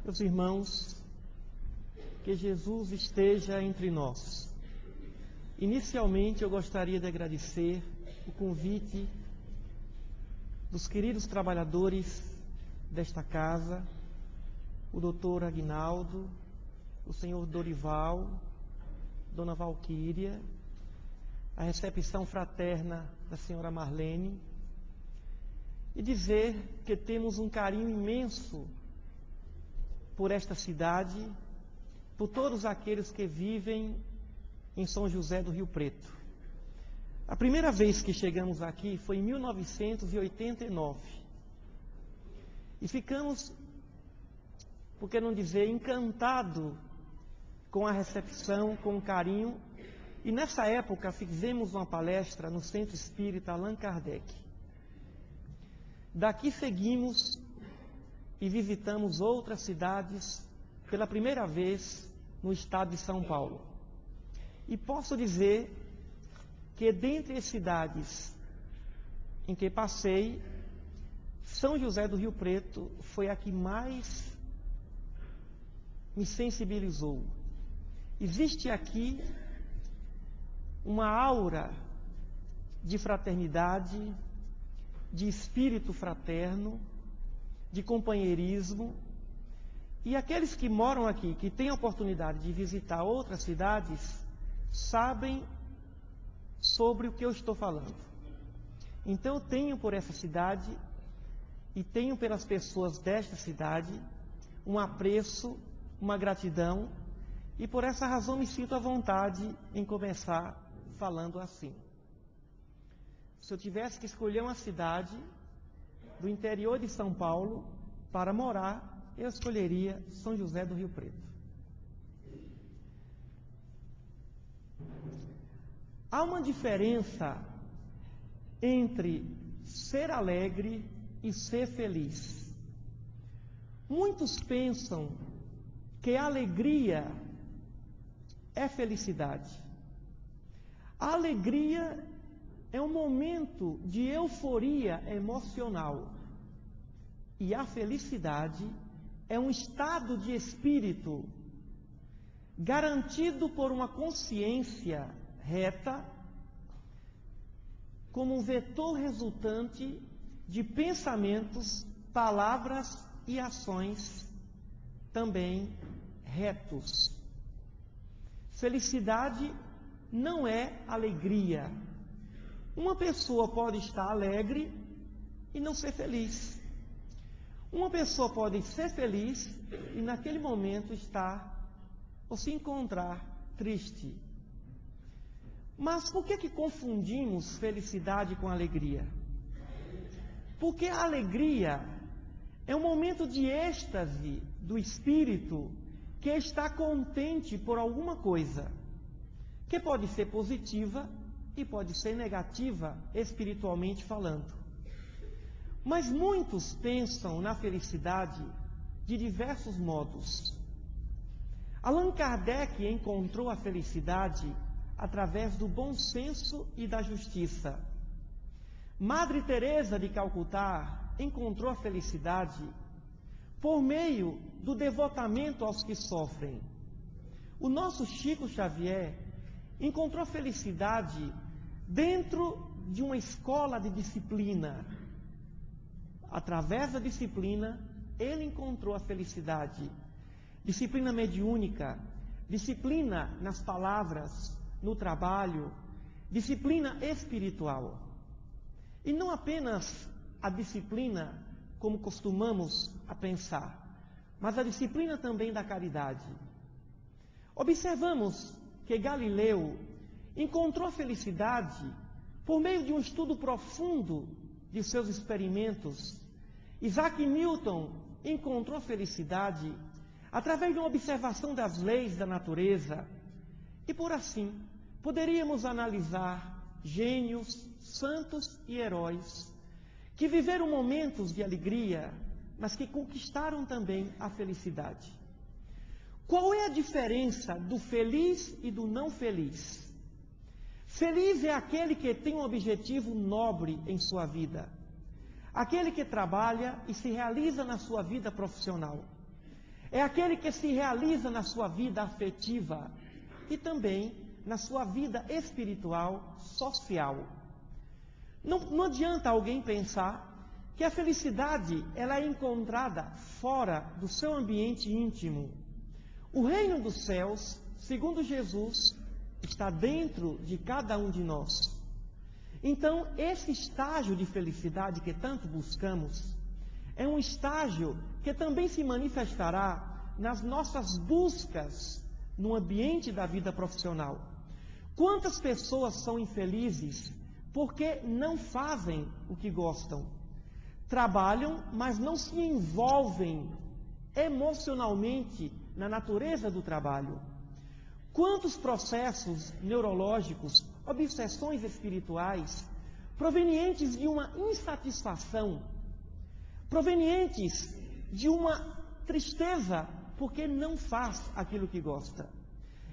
Meus irmãos, que Jesus esteja entre nós. Inicialmente eu gostaria de agradecer o convite dos queridos trabalhadores desta casa, o doutor Aguinaldo, o senhor Dorival, dona Valquíria, a recepção fraterna da senhora Marlene, e dizer que temos um carinho imenso por esta cidade, por todos aqueles que vivem em São José do Rio Preto. A primeira vez que chegamos aqui foi em 1989. E ficamos, por que não dizer, encantados com a recepção, com o carinho. E nessa época fizemos uma palestra no Centro Espírita Allan Kardec. Daqui seguimos e visitamos outras cidades pela primeira vez no estado de São Paulo. E posso dizer que dentre as cidades em que passei, São José do Rio Preto foi a que mais me sensibilizou. Existe aqui uma aura de fraternidade, de espírito fraterno, de companheirismo, e aqueles que moram aqui, que têm a oportunidade de visitar outras cidades, sabem sobre o que eu estou falando. Então eu tenho por essa cidade e tenho pelas pessoas desta cidade um apreço, uma gratidão, e por essa razão me sinto à vontade em começar falando assim. Se eu tivesse que escolher uma cidade do interior de São Paulo para morar, eu escolheria São José do Rio Preto. Há uma diferença entre ser alegre e ser feliz. Muitos pensam que a alegria é felicidade. A alegria é um momento de euforia emocional. E a felicidade é um estado de espírito garantido por uma consciência reta, como um vetor resultante de pensamentos, palavras e ações também retos. Felicidade não é alegria. Uma pessoa pode estar alegre e não ser feliz. Uma pessoa pode ser feliz e naquele momento estar ou se encontrar triste. Mas por que confundimos felicidade com alegria? Porque a alegria é um momento de êxtase do espírito que está contente por alguma coisa, que pode ser positiva e pode ser negativa espiritualmente falando. Mas muitos pensam na felicidade de diversos modos. Allan Kardec encontrou a felicidade através do bom senso e da justiça. Madre Teresa de Calcutá encontrou a felicidade por meio do devotamento aos que sofrem. O nosso Chico Xavier encontrou a felicidade dentro de uma escola de disciplina. Através da disciplina, ele encontrou a felicidade. Disciplina mediúnica, disciplina nas palavras, no trabalho, disciplina espiritual. E não apenas a disciplina, como costumamos a pensar, mas a disciplina também da caridade. Observamos que Galileu encontrou a felicidade por meio de um estudo profundo de seus experimentos. Isaac Newton encontrou a felicidade através de uma observação das leis da natureza. E por assim, poderíamos analisar gênios, santos e heróis que viveram momentos de alegria, mas que conquistaram também a felicidade. Qual é a diferença do feliz e do não feliz? Feliz é aquele que tem um objetivo nobre em sua vida, aquele que trabalha e se realiza na sua vida profissional. É aquele que se realiza na sua vida afetiva e também na sua vida espiritual, social. Não adianta alguém pensar que a felicidade ela é encontrada fora do seu ambiente íntimo. O reino dos céus, segundo Jesus, está dentro de cada um de nós. Então, esse estágio de felicidade que tanto buscamos, é um estágio que também se manifestará nas nossas buscas no ambiente da vida profissional. Quantas pessoas são infelizes porque não fazem o que gostam? Trabalham, mas não se envolvem emocionalmente na natureza do trabalho. Quantos processos neurológicos, obsessões espirituais, provenientes de uma insatisfação, provenientes de uma tristeza, porque não faz aquilo que gosta.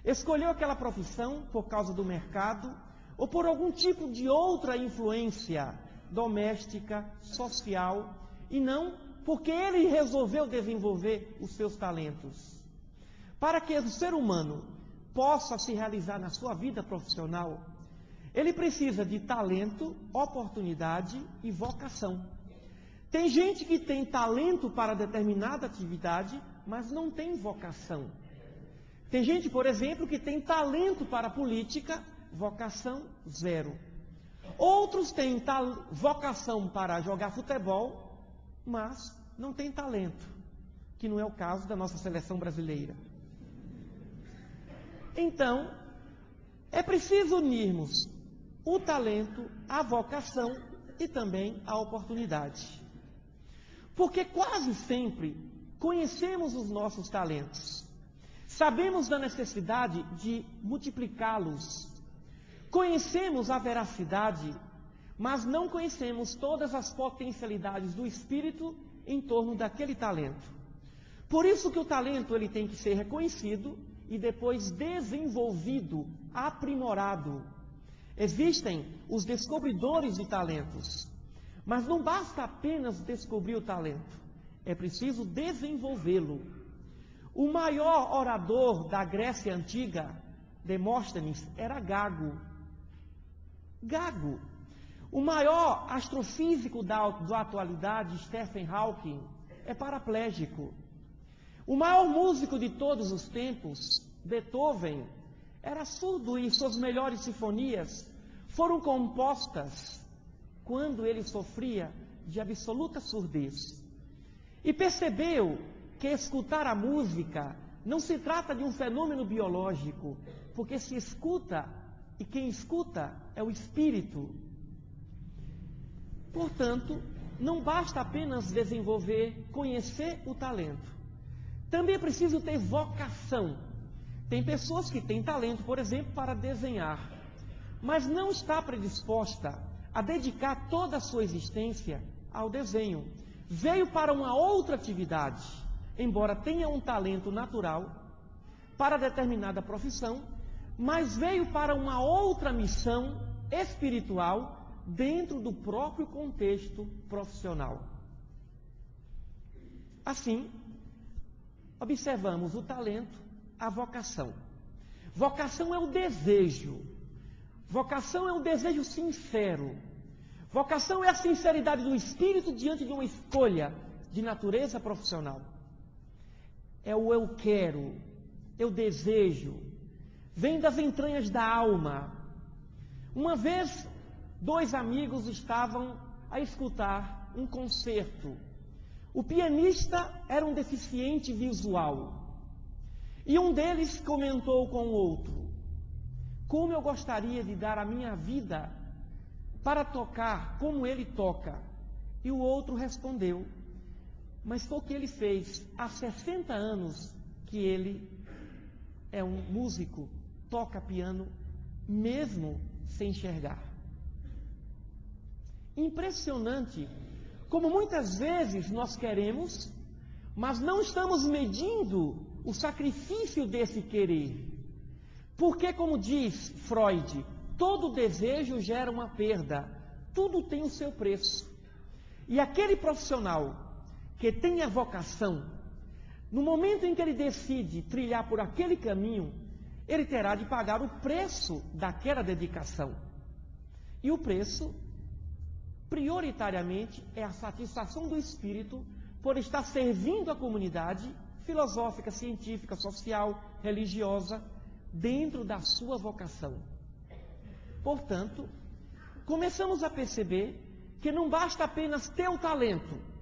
Escolheu aquela profissão por causa do mercado, ou por algum tipo de outra influência doméstica, social, e não porque ele resolveu desenvolver os seus talentos. Para que o ser humano possa se realizar na sua vida profissional, ele precisa de talento, oportunidade e vocação. Tem gente que tem talento para determinada atividade, mas não tem vocação. Tem gente, por exemplo, que tem talento para a política, vocação zero. Outros têm vocação para jogar futebol, mas não tem talento, que não é o caso da nossa seleção brasileira. Então, é preciso unirmos o talento, a vocação e também a oportunidade. Porque quase sempre conhecemos os nossos talentos, sabemos da necessidade de multiplicá-los, conhecemos a veracidade, mas não conhecemos todas as potencialidades do espírito em torno daquele talento. Por isso que o talento ele tem que ser reconhecido e depois desenvolvido, aprimorado. Existem os descobridores de talentos, mas não basta apenas descobrir o talento, é preciso desenvolvê-lo. O maior orador da Grécia Antiga, Demóstenes, era gago. Gago. O maior astrofísico da atualidade, Stephen Hawking, é paraplégico. O maior músico de todos os tempos, Beethoven, era surdo e suas melhores sinfonias foram compostas quando ele sofria de absoluta surdez. E percebeu que escutar a música não se trata de um fenômeno biológico, porque se escuta, e quem escuta é o espírito. Portanto, não basta apenas desenvolver, conhecer o talento. Também é preciso ter vocação. Tem pessoas que têm talento, por exemplo, para desenhar, mas não está predisposta a dedicar toda a sua existência ao desenho. Veio para uma outra atividade, embora tenha um talento natural para determinada profissão, mas veio para uma outra missão espiritual dentro do próprio contexto profissional. Assim, observamos o talento, a vocação. Vocação é o desejo. Vocação é um desejo sincero. Vocação é a sinceridade do espírito diante de uma escolha de natureza profissional. É o eu quero, eu desejo. Vem das entranhas da alma. Uma vez, 2 amigos estavam a escutar um concerto. O pianista era um deficiente visual. E um deles comentou com o outro: como eu gostaria de dar a minha vida para tocar como ele toca. E o outro respondeu: mas foi o que ele fez há 60 anos que ele é um músico, toca piano, mesmo sem enxergar. Impressionante como muitas vezes nós queremos, mas não estamos medindo o sacrifício desse querer. Porque, como diz Freud, todo desejo gera uma perda, tudo tem o seu preço. E aquele profissional que tem a vocação, no momento em que ele decide trilhar por aquele caminho, ele terá de pagar o preço daquela dedicação. E o preço, prioritariamente, é a satisfação do espírito por estar servindo a comunidade filosófica, científica, social, religiosa, dentro da sua vocação. Portanto, começamos a perceber que não basta apenas ter o talento.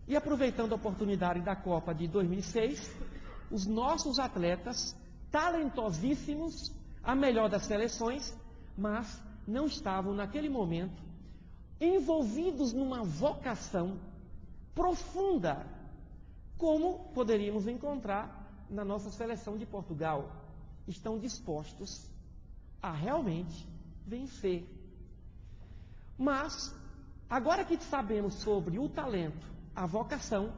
E aproveitando a oportunidade da Copa de 2006, os nossos atletas, talentosíssimos, a melhor das seleções, mas não estavam naquele momento envolvidos numa vocação profunda, como poderíamos encontrar na nossa seleção de Portugal. Estão dispostos a realmente vencer. Mas, agora que sabemos sobre o talento, a vocação,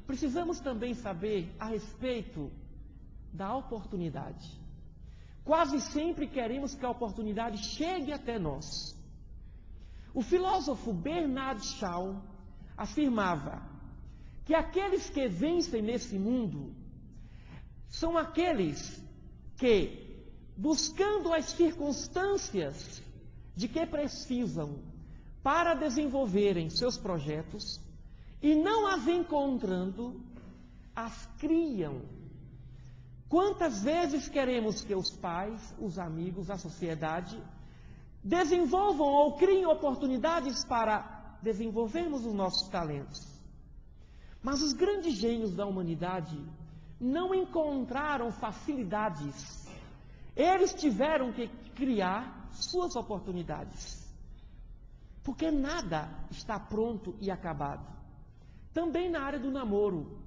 precisamos também saber a respeito da oportunidade. Quase sempre queremos que a oportunidade chegue até nós. O filósofo Bernard Shaw afirmava que aqueles que vencem nesse mundo são aqueles que, buscando as circunstâncias de que precisam para desenvolverem seus projetos, e não as encontrando, as criam. Quantas vezes queremos que os pais, os amigos, a sociedade desenvolvam ou criem oportunidades para desenvolvermos os nossos talentos? Mas os grandes gênios da humanidade não encontraram facilidades. Eles tiveram que criar suas oportunidades. Porque nada está pronto e acabado. Também na área do namoro.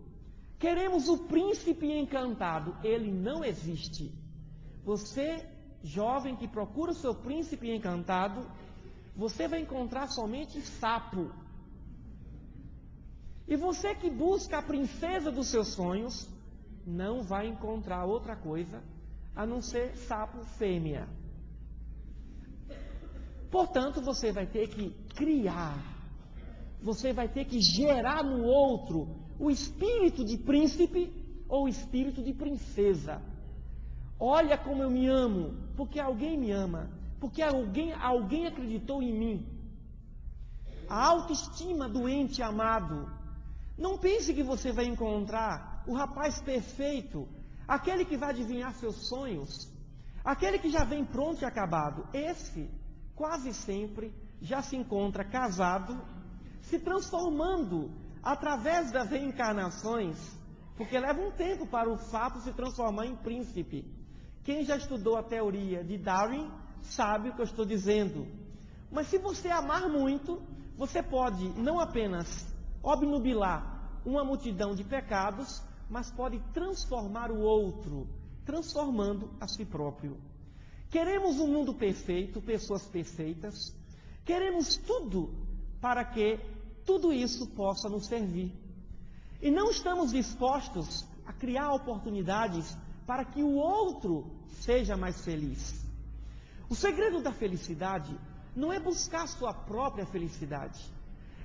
Queremos o príncipe encantado. Ele não existe. Você, jovem que procura o seu príncipe encantado, você vai encontrar somente sapo. E você que busca a princesa dos seus sonhos, não vai encontrar outra coisa a não ser sapo fêmea. Portanto, você vai ter que criar, você vai ter que gerar no outro o espírito de príncipe ou o espírito de princesa. Olha como eu me amo, porque alguém me ama, porque alguém acreditou em mim. A autoestima doente amado. Não pense que você vai encontrar o rapaz perfeito, aquele que vai adivinhar seus sonhos, aquele que já vem pronto e acabado. Esse, quase sempre, já se encontra casado, se transformando através das reencarnações, porque leva um tempo para o sapo se transformar em príncipe. Quem já estudou a teoria de Darwin sabe o que eu estou dizendo. Mas se você amar muito, você pode não apenas obnubilar uma multidão de pecados, mas pode transformar o outro, transformando a si próprio. Queremos um mundo perfeito, pessoas perfeitas. Queremos tudo para que tudo isso possa nos servir. E não estamos dispostos a criar oportunidades para que o outro seja mais feliz. O segredo da felicidade não é buscar sua própria felicidade,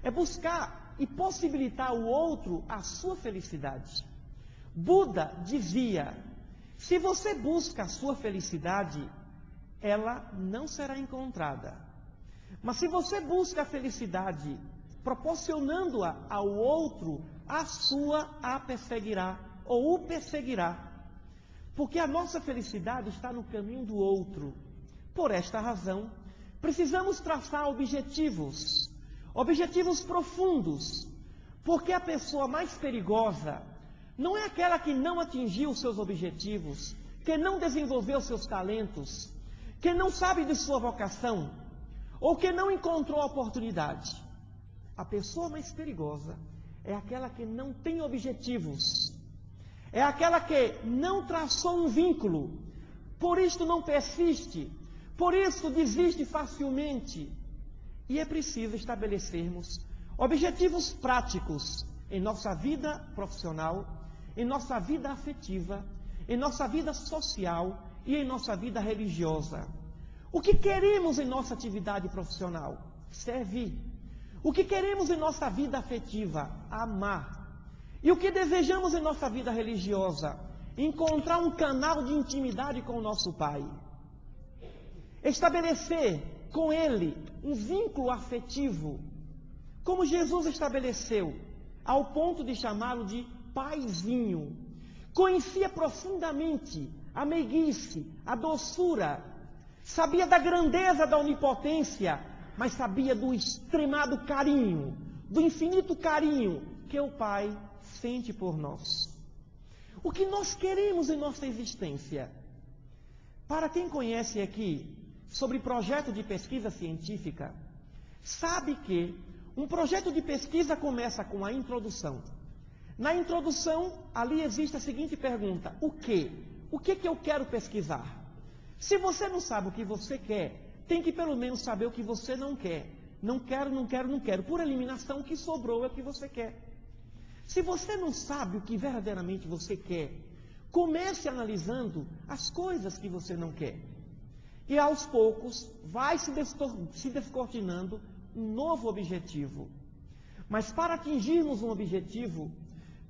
é buscar e possibilitar ao outro a sua felicidade. Buda dizia: se você busca a sua felicidade, ela não será encontrada. Mas se você busca a felicidade, proporcionando-a ao outro, a sua a perseguirá ou o perseguirá. Porque a nossa felicidade está no caminho do outro. Por esta razão, precisamos traçar objetivos profundos, porque a pessoa mais perigosa não é aquela que não atingiu os seus objetivos, que não desenvolveu seus talentos, que não sabe de sua vocação, ou que não encontrou a oportunidade. A pessoa mais perigosa é aquela que não tem objetivos, é aquela que não traçou um vínculo, por isso não persiste, por isso desiste facilmente. E é preciso estabelecermos objetivos práticos em nossa vida profissional, em nossa vida afetiva, em nossa vida social e em nossa vida religiosa. O que queremos em nossa atividade profissional? Servir. O que queremos em nossa vida afetiva? Amar. E o que desejamos em nossa vida religiosa? Encontrar um canal de intimidade com o nosso Pai. Estabelecer com Ele um vínculo afetivo, como Jesus estabeleceu, ao ponto de chamá-lo de Paizinho. Conhecia profundamente a meiguice, a doçura, sabia da grandeza da onipotência, mas sabia do extremado carinho, do infinito carinho que o Pai sente por nós. O que nós queremos em nossa existência? Para quem conhece aqui sobre projeto de pesquisa científica, sabe que um projeto de pesquisa começa com a introdução. Na introdução, ali existe a seguinte pergunta: o quê? O que eu quero pesquisar? Se você não sabe o que você quer, tem que pelo menos saber o que você não quer. Não quero, não quero, não quero. Por eliminação, o que sobrou é o que você quer. Se você não sabe o que verdadeiramente você quer, comece analisando as coisas que você não quer. E aos poucos vai se descortinando um novo objetivo. Mas para atingirmos um objetivo,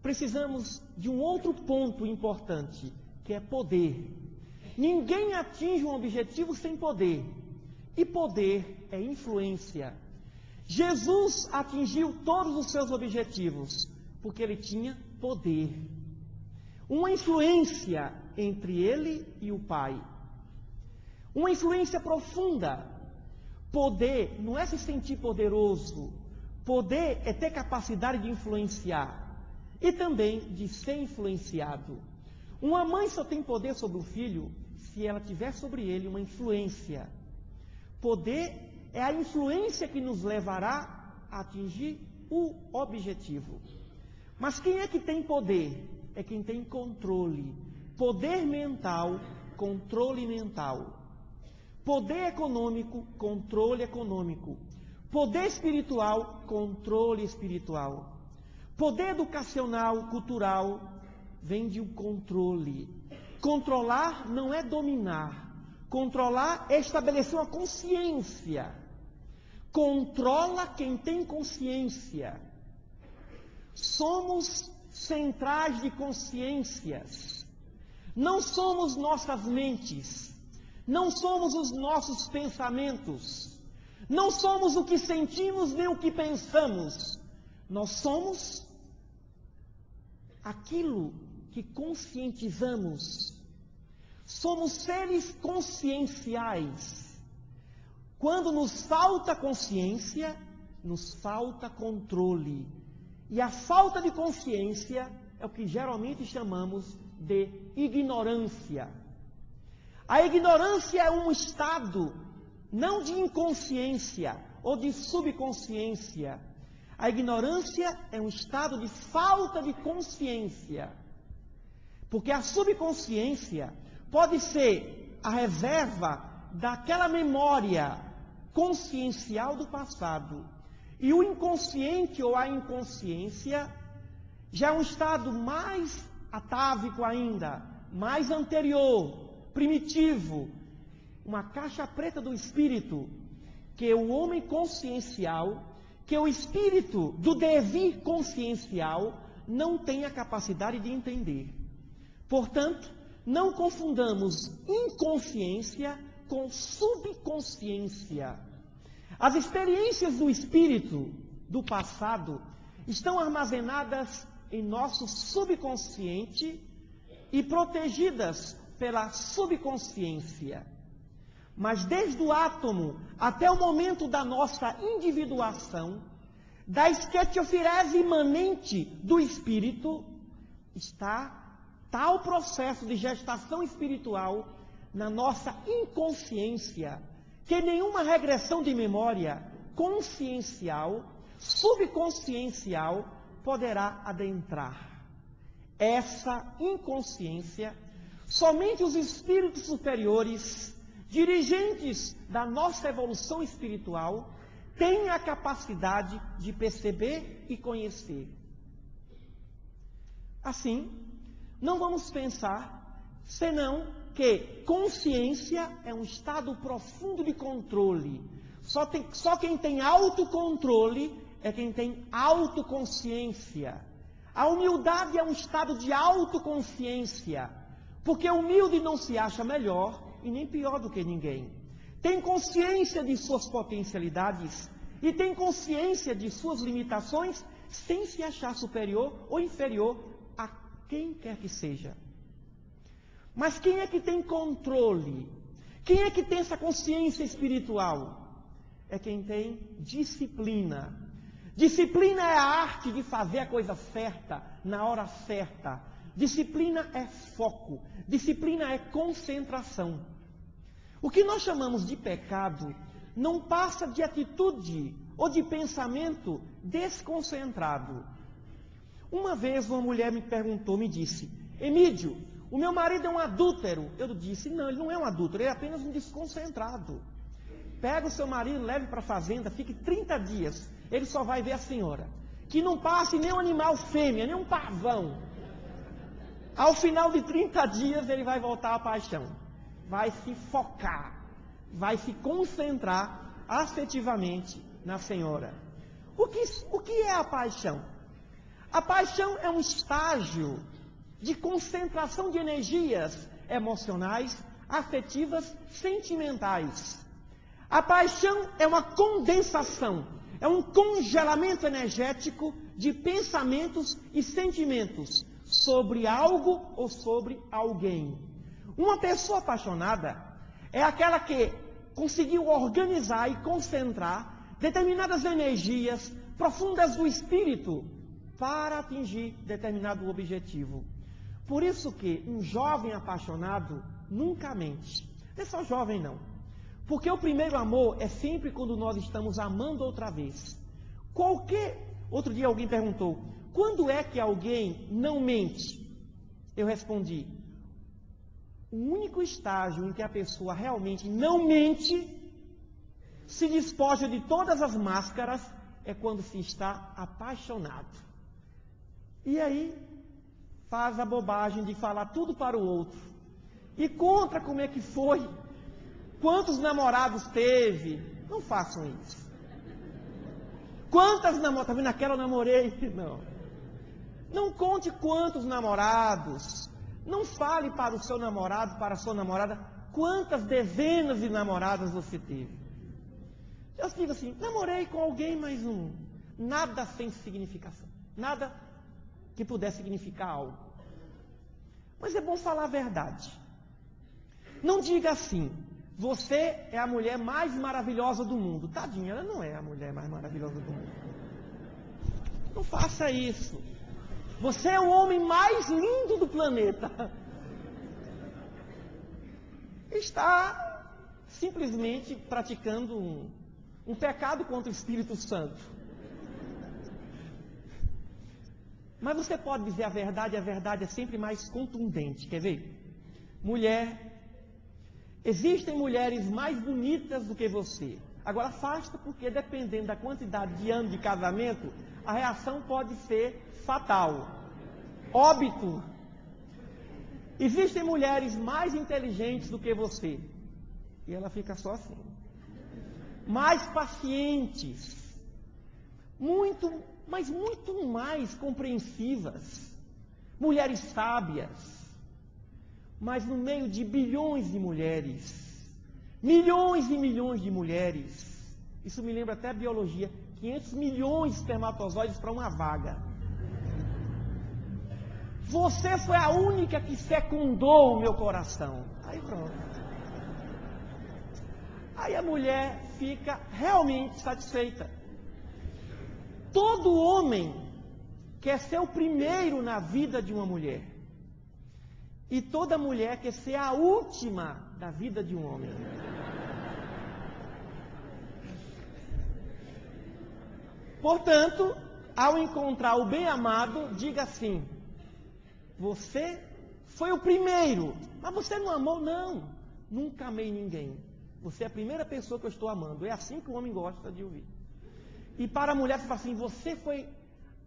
precisamos de um outro ponto importante, que é poder. Ninguém atinge um objetivo sem poder. E poder é influência. Jesus atingiu todos os seus objetivos, porque ele tinha poder. Uma influência entre ele e o Pai. Uma influência profunda. Poder não é se sentir poderoso. Poder é ter capacidade de influenciar. E também de ser influenciado. Uma mãe só tem poder sobre o filho se ela tiver sobre ele uma influência. Poder é a influência que nos levará a atingir o objetivo. Mas quem é que tem poder? É quem tem controle. Poder mental, controle mental. Poder econômico, controle econômico. Poder espiritual, controle espiritual. Poder educacional, cultural, vem de um controle. Controlar não é dominar. Controlar é estabelecer uma consciência. Controla quem tem consciência. Somos centrais de consciências. Não somos nossas mentes. Não somos os nossos pensamentos. Não somos o que sentimos nem o que pensamos. Nós somos aquilo que conscientizamos. Somos seres conscienciais. Quando nos falta consciência, nos falta controle. E a falta de consciência é o que geralmente chamamos de ignorância. A ignorância é um estado, não de inconsciência ou de subconsciência. A ignorância é um estado de falta de consciência. Porque a subconsciência pode ser a reserva daquela memória consciencial do passado. E o inconsciente ou a inconsciência já é um estado mais atávico ainda, mais anterior, primitivo, uma caixa preta do espírito, que o homem consciencial, que o espírito do devir consciencial não tem a capacidade de entender. Portanto, não confundamos inconsciência com subconsciência. As experiências do espírito do passado estão armazenadas em nosso subconsciente e protegidas pela subconsciência. Mas desde o átomo até o momento da nossa individuação, da esquetiofirese imanente do espírito, está tal processo de gestação espiritual na nossa inconsciência, que nenhuma regressão de memória consciencial, subconsciencial, poderá adentrar. Essa inconsciência, somente os espíritos superiores, dirigentes da nossa evolução espiritual, têm a capacidade de perceber e conhecer. Assim, não vamos pensar senão que consciência é um estado profundo de controle. Só quem tem autocontrole é quem tem autoconsciência. A humildade é um estado de autoconsciência, porque o humilde não se acha melhor e nem pior do que ninguém. Tem consciência de suas potencialidades e tem consciência de suas limitações, sem se achar superior ou inferior a quem quer que seja. Mas quem é que tem controle? Quem é que tem essa consciência espiritual? É quem tem disciplina. Disciplina é a arte de fazer a coisa certa, na hora certa. Disciplina é foco. Disciplina é concentração. O que nós chamamos de pecado não passa de atitude ou de pensamento desconcentrado. Uma vez uma mulher me perguntou, me disse: Emídio, o meu marido é um adúltero. Eu disse: não, ele não é um adúltero, ele é apenas um desconcentrado. Pega o seu marido, leve para a fazenda, fique 30 dias, ele só vai ver a senhora. Que não passe nem um animal fêmea, nem um pavão. Ao final de 30 dias ele vai voltar à paixão. Vai se focar, vai se concentrar afetivamente na senhora. O que é a paixão? A paixão é um estágio de concentração de energias emocionais, afetivas, sentimentais. A paixão é uma condensação, é um congelamento energético de pensamentos e sentimentos sobre algo ou sobre alguém. Uma pessoa apaixonada é aquela que conseguiu organizar e concentrar determinadas energias profundas do espírito para atingir determinado objetivo. Por isso que um jovem apaixonado nunca mente. Não é só jovem não. Porque o primeiro amor é sempre quando nós estamos amando outra vez. Outro dia alguém perguntou: quando é que alguém não mente? Eu respondi: o único estágio em que a pessoa realmente não mente, se despoja de todas as máscaras, é quando se está apaixonado. E aí faz a bobagem de falar tudo para o outro. E conta como é que foi. Quantos namorados teve? Não façam isso. Quantas namoradas? Está vendo aquela eu namorei? Não. Não conte quantos namorados. Não fale para o seu namorado, para a sua namorada, quantas dezenas de namoradas você teve. Eu digo assim: namorei com alguém, mas nada sem significação. Nada que pudesse significar algo. Mas é bom falar a verdade. Não diga assim: você é a mulher mais maravilhosa do mundo. Tadinha, ela não é a mulher mais maravilhosa do mundo. Não faça isso. Você é o homem mais lindo do planeta. Está simplesmente praticando um pecado contra o Espírito Santo. Mas você pode dizer a verdade é sempre mais contundente. Quer ver? Mulher, existem mulheres mais bonitas do que você. Agora afasta, porque dependendo da quantidade de anos de casamento, a reação pode ser fatal. Óbito. Existem mulheres mais inteligentes do que você. E ela fica só assim. Mais pacientes. Mas muito mais compreensivas. Mulheres sábias. Mas no meio de bilhões de mulheres, milhões e milhões de mulheres, isso me lembra até a biologia, 500 milhões de espermatozoides para uma vaga. Você foi a única que fecundou o meu coração. Aí pronto. Aí a mulher fica realmente satisfeita. Todo homem quer ser o primeiro na vida de uma mulher. E toda mulher quer ser a última da vida de um homem. Portanto, ao encontrar o bem-amado, diga assim: você foi o primeiro, mas você não amou? Não, nunca amei ninguém. Você é a primeira pessoa que eu estou amando. É assim que o homem gosta de ouvir. E para a mulher, você fala assim: você foi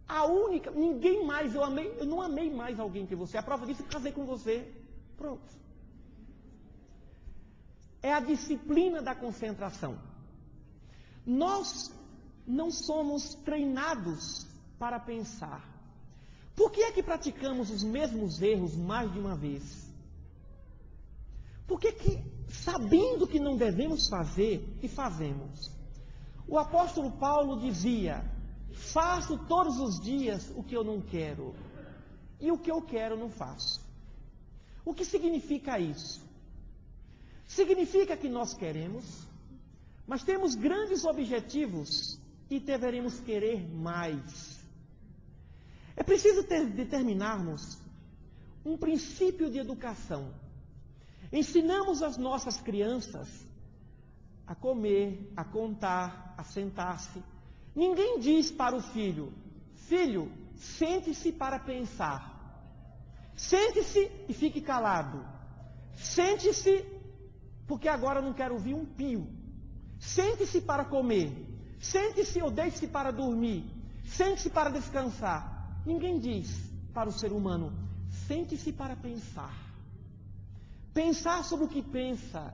a única, ninguém mais eu não amei mais alguém que você. A prova disso, eu casei com você. Pronto. É a disciplina da concentração. Nós não somos treinados para pensar. Por que é que praticamos os mesmos erros mais de uma vez? Por que que, sabendo que não devemos fazer, que fazemos? O apóstolo Paulo dizia: faço todos os dias o que eu não quero, e o que eu quero não faço. O que significa isso? Significa que nós queremos, mas temos grandes objetivos e deveremos querer mais. É preciso determinarmos um princípio de educação. Ensinamos as nossas crianças a comer, a contar, a sentar-se. Ninguém diz para o filho: filho, sente-se para pensar. Sente-se e fique calado. Sente-se porque agora não quero ouvir um pio. Sente-se para comer. Sente-se ou deite-se para dormir. Sente-se para descansar. Ninguém diz para o ser humano: sente-se para pensar. Pensar sobre o que pensa.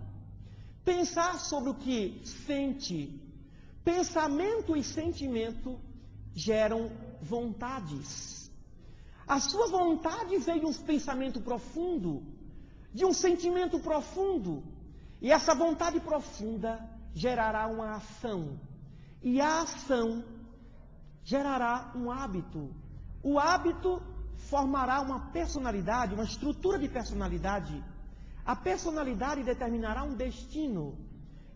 Pensar sobre o que sente. Pensamento e sentimento geram vontades. A sua vontade vem de um pensamento profundo, de um sentimento profundo. E essa vontade profunda gerará uma ação. E a ação gerará um hábito. O hábito formará uma personalidade, uma estrutura de personalidade. A personalidade determinará um destino.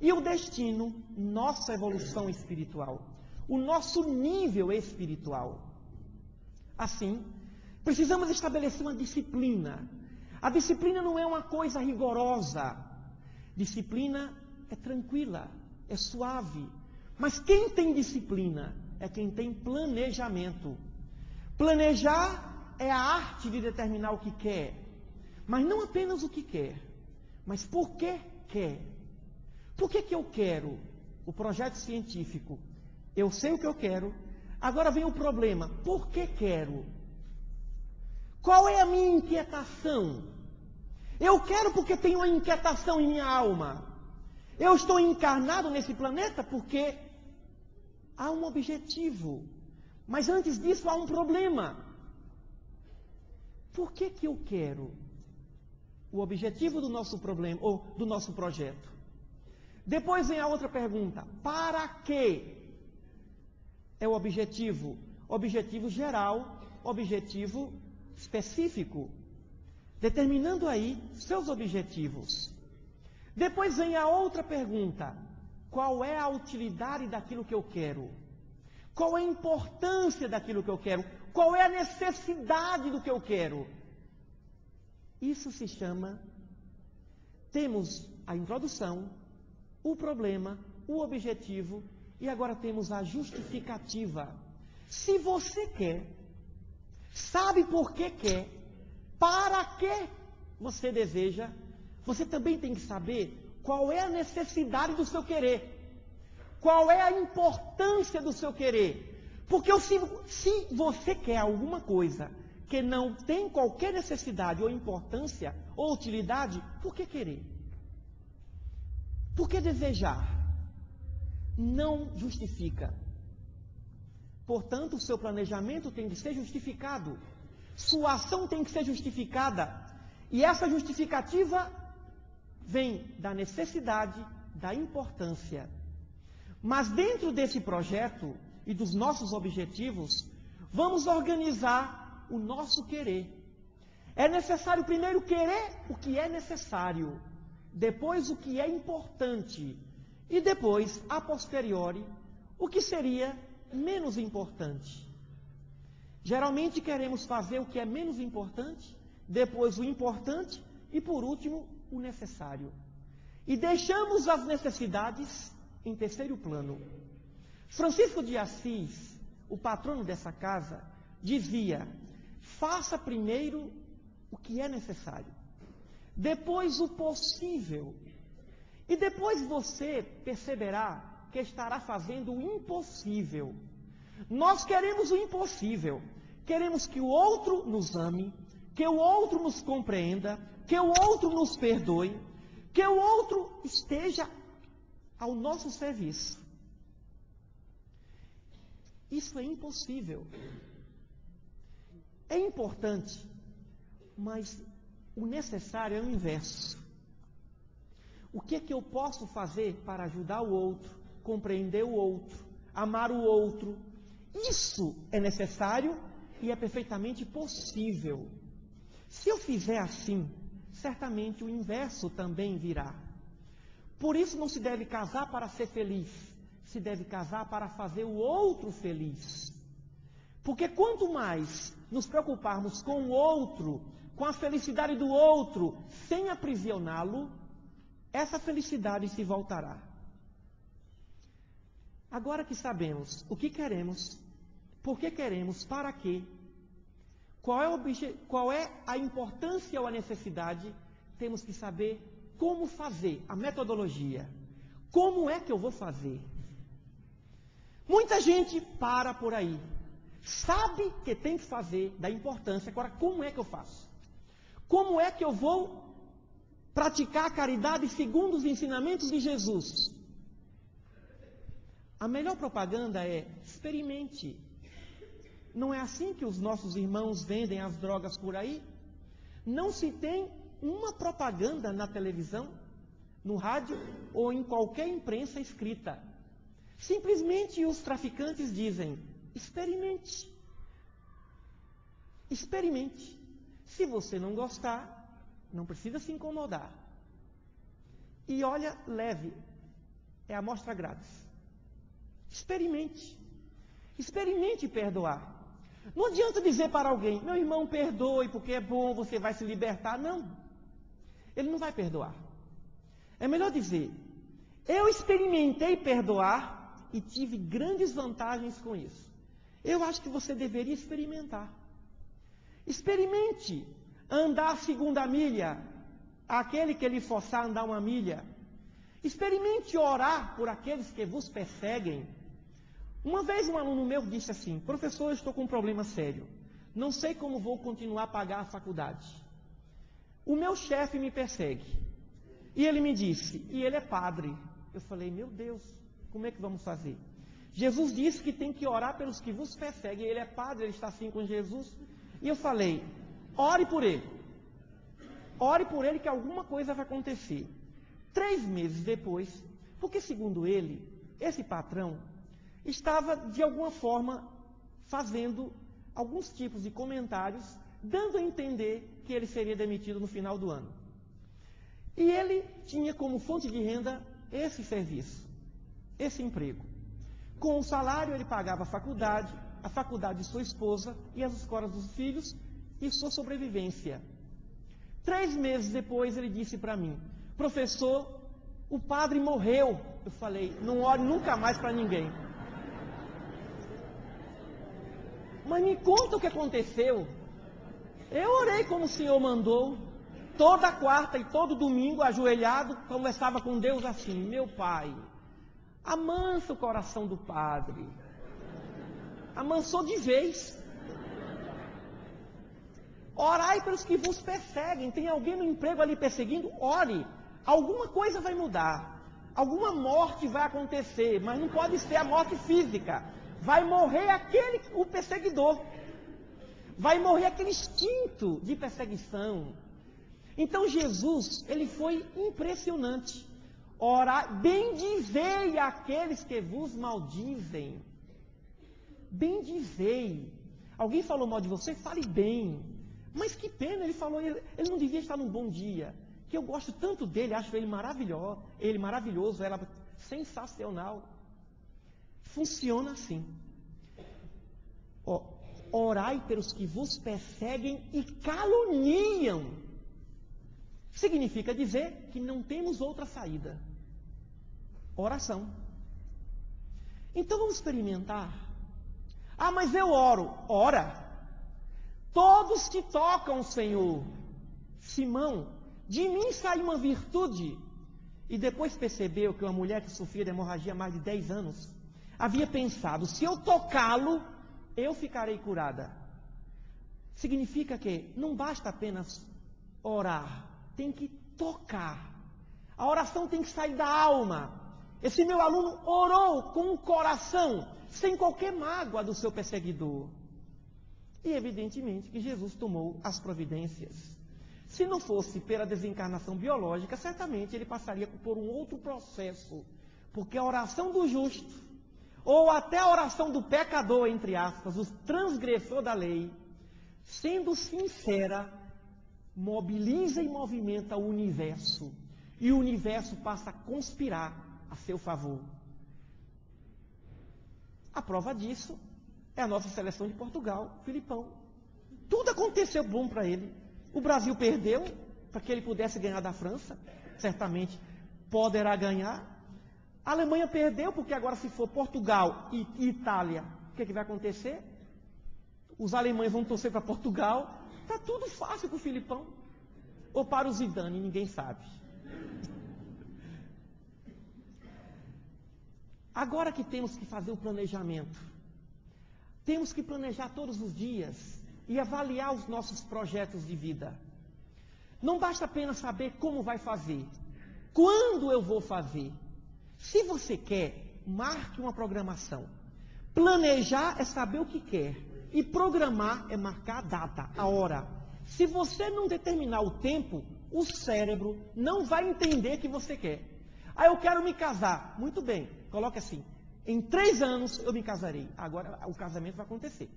E o destino, nossa evolução espiritual. O nosso nível espiritual. Assim, precisamos estabelecer uma disciplina. A disciplina não é uma coisa rigorosa. Disciplina é tranquila, é suave. Mas quem tem disciplina é quem tem planejamento. Planejar é a arte de determinar o que quer. Mas não apenas o que quer, mas por que quer. Por que eu quero o projeto científico? Eu sei o que eu quero. Agora vem o problema. Por que quero? Qual é a minha inquietação? Eu quero porque tenho uma inquietação em minha alma. Eu estou encarnado nesse planeta porque há um objetivo. Mas antes disso há um problema. Por que eu quero? O objetivo do nosso problema, ou do nosso projeto. Depois vem a outra pergunta. Para quê? É o objetivo. Objetivo geral, objetivo específico. Determinando aí seus objetivos. Depois vem a outra pergunta. Qual é a utilidade daquilo que eu quero? Qual é a importância daquilo que eu quero? Qual é a necessidade do que eu quero? Isso se chama, temos a introdução, o problema, o objetivo e agora temos a justificativa. Se você quer, sabe por que quer, para que você deseja, você também tem que saber qual é a necessidade do seu querer, qual é a importância do seu querer. Porque se você quer alguma coisa que não tem qualquer necessidade ou importância ou utilidade, por que querer? Por que desejar? Não justifica. Portanto, o seu planejamento tem que ser justificado. Sua ação tem que ser justificada. E essa justificativa vem da necessidade, da importância. Mas dentro desse projeto e dos nossos objetivos, vamos organizar o nosso querer. É necessário primeiro querer o que é necessário, depois o que é importante e depois, a posteriori, o que seria menos importante. Geralmente queremos fazer o que é menos importante, depois o importante e por último o necessário. E deixamos as necessidades em terceiro plano. Francisco de Assis, o patrono dessa casa, dizia: faça primeiro o que é necessário, depois o possível, e depois você perceberá que estará fazendo o impossível. Nós queremos o impossível, queremos que o outro nos ame, que o outro nos compreenda, que o outro nos perdoe, que o outro esteja ao nosso serviço. Isso é impossível. é importante, mas o necessário é o inverso. O que é que eu posso fazer para ajudar o outro, compreender o outro, amar o outro? Isso é necessário e é perfeitamente possível. Se eu fizer assim, certamente o inverso também virá. Por isso não se deve casar para ser feliz, se deve casar para fazer o outro feliz. Porque quanto mais nos preocuparmos com o outro, com a felicidade do outro, sem aprisioná-lo, essa felicidade se voltará. Agora que sabemos o que queremos, por que queremos, para quê, qual é a importância ou a necessidade, temos que saber como fazer, a metodologia. Como é que eu vou fazer? Muita gente para por aí. Sabe que tem que fazer, da importância. Agora, como é que eu faço? Como é que eu vou praticar a caridade segundo os ensinamentos de Jesus? A melhor propaganda é: experimente. Não é assim que os nossos irmãos vendem as drogas por aí? Não se tem uma propaganda na televisão, no rádio ou em qualquer imprensa escrita. Simplesmente os traficantes dizem: experimente. Experimente. Se você não gostar, não precisa se incomodar. E olha, leve. É a amostra grátis. Experimente. Experimente perdoar. Não adianta dizer para alguém: meu irmão, perdoe, porque é bom, você vai se libertar. Não. Ele não vai perdoar. É melhor dizer: eu experimentei perdoar e tive grandes vantagens com isso. Eu acho que você deveria experimentar. Experimente andar a segunda milha, aquele que lhe forçar a andar uma milha. Experimente orar por aqueles que vos perseguem. Uma vez um aluno meu disse assim: professor, eu estou com um problema sério. Não sei como vou continuar a pagar a faculdade. O meu chefe me persegue. E ele me disse: e ele é padre. Eu falei: meu Deus, como é que vamos fazer? Jesus disse que tem que orar pelos que vos perseguem. Ele é padre, ele está assim com Jesus. E eu falei: ore por ele. Ore por ele que alguma coisa vai acontecer. 3 meses depois, porque segundo ele, esse patrão estava de alguma forma fazendo alguns tipos de comentários, dando a entender que ele seria demitido no final do ano. E ele tinha como fonte de renda esse serviço, esse emprego. Com o salário ele pagava a faculdade de sua esposa e as escolas dos filhos e sua sobrevivência. 3 meses depois ele disse para mim: professor, o padre morreu. Eu falei: não ore nunca mais para ninguém. Mas me conta o que aconteceu. Eu orei como o Senhor mandou. Toda quarta e todo domingo, ajoelhado, conversava com Deus assim: meu Pai, amansa o coração do padre. Amansou de vez. Orai pelos que vos perseguem. Tem alguém no emprego ali perseguindo? Ore. Alguma coisa vai mudar. Alguma morte vai acontecer, mas não pode ser a morte física. Vai morrer o perseguidor. Vai morrer aquele instinto de perseguição. Então Jesus, ele foi impressionante. Ora, bendizei aqueles que vos maldizem. Bendizei. Alguém falou mal de você? Fale bem. Mas que pena, ele falou, ele não devia estar num bom dia. Que eu gosto tanto dele, acho ele maravilhoso, ela sensacional. Funciona assim. Orai pelos que vos perseguem e caluniam. Significa dizer que não temos outra saída. Oração. Então vamos experimentar. Ah, mas eu oro. Ora. Todos que tocam o Senhor. Simão, de mim sai uma virtude. E depois percebeu que uma mulher que sofria de hemorragia há mais de 10 anos, havia pensado: se eu tocá-lo, eu ficarei curada. Significa que não basta apenas orar, tem que tocar. A oração tem que sair da alma. Esse meu aluno orou com o coração, sem qualquer mágoa do seu perseguidor. E evidentemente que Jesus tomou as providências. Se não fosse pela desencarnação biológica, certamente ele passaria por um outro processo. Porque a oração do justo, ou até a oração do pecador, entre aspas, o transgressor da lei, sendo sincera, mobiliza e movimenta o universo. E o universo passa a conspirar a seu favor. A prova disso é a nossa seleção de Portugal, Filipão. Tudo aconteceu bom para ele. O Brasil perdeu para que ele pudesse ganhar da França. Certamente poderá ganhar. A Alemanha perdeu porque agora se for Portugal e Itália, o que vai acontecer? Os alemães vão torcer para Portugal. Está tudo fácil para o Filipão. Ou para o Zidane, ninguém sabe. Agora que temos que fazer o planejamento, temos que planejar todos os dias e avaliar os nossos projetos de vida. Não basta apenas saber como vai fazer, quando eu vou fazer. Se você quer, marque uma programação. Planejar é saber o que quer e programar é marcar a data, a hora. Se você não determinar o tempo, o cérebro não vai entender que você quer. Ah, eu quero me casar. Muito bem, coloque assim. Em 3 anos eu me casarei. Agora o casamento vai acontecer.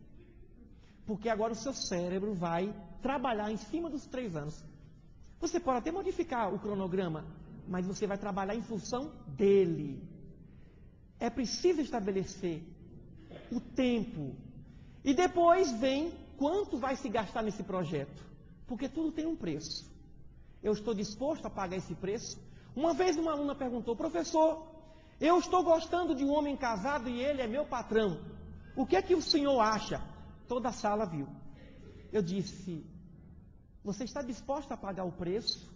Porque agora o seu cérebro vai trabalhar em cima dos 3 anos. Você pode até modificar o cronograma, mas você vai trabalhar em função dele. É preciso estabelecer o tempo. E depois vem quanto vai se gastar nesse projeto. Porque tudo tem um preço. Eu estou disposto a pagar esse preço? Uma vez uma aluna perguntou, professor, eu estou gostando de um homem casado e ele é meu patrão. O que é que o senhor acha? Toda a sala viu. Eu disse, você está disposto a pagar o preço?